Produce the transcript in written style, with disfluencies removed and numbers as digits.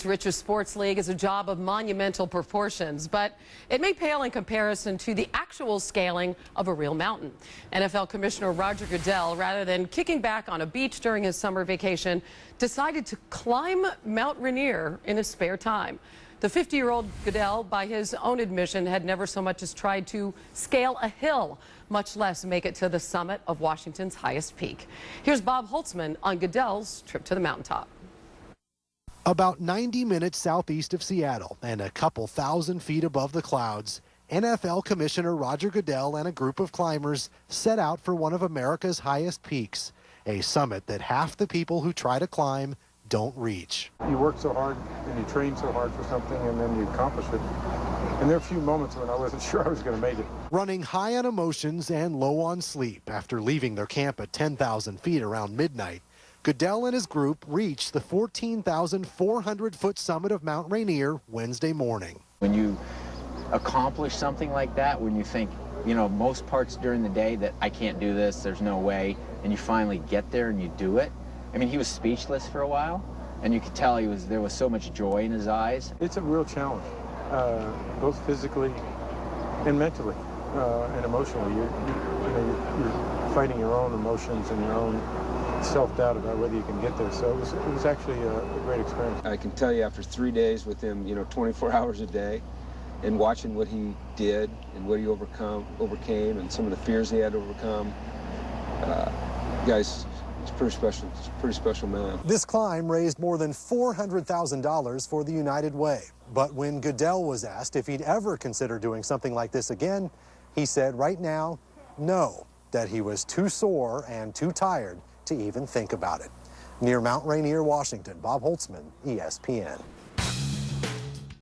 country's richest sports league is a job of monumental proportions, but it may pale in comparison to the actual scaling of a real mountain. NFL Commissioner Roger Goodell, rather than kicking back on a beach during his summer vacation, decided to climb Mount Rainier in his spare time. The 50-year-old Goodell, by his own admission, had never so much as tried to scale a hill, much less make it to the summit of Washington's highest peak. Here's Bob Holtzman on Goodell's trip to the mountaintop. About 90 minutes southeast of Seattle and a couple thousand feet above the clouds, NFL Commissioner Roger Goodell and a group of climbers set out for one of America's highest peaks, a summit that half the people who try to climb don't reach. You work so hard and you train so hard for something and then you accomplish it. And there are a few moments when I wasn't sure I was going to make it. Running high on emotions and low on sleep after leaving their camp at 10,000 feet around midnight, Goodell and his group reached the 14,400-foot summit of Mount Rainier Wednesday morning. When you accomplish something like that, when you think, you know, most parts during the day that I can't do this, there's no way, and you finally get there and you do it. I mean, he was speechless for a while, and you could tell there was so much joy in his eyes. It's a real challenge, both physically and mentally and emotionally. You're fighting your own emotions and your own self-doubt about whether you can get there. So it was actually a great experience. I can tell you after 3 days with him, 24 hours a day, and watching what he did and what he overcame and some of the fears he had to overcome, guys, it's pretty special. It's a pretty special man. This climb raised more than $400,000 for the United Way. But when Goodell was asked if he'd ever consider doing something like this again, he said right now, no, that he was too sore and too tired to even think about it. Near Mount Rainier, Washington, Bob Holtzman, ESPN.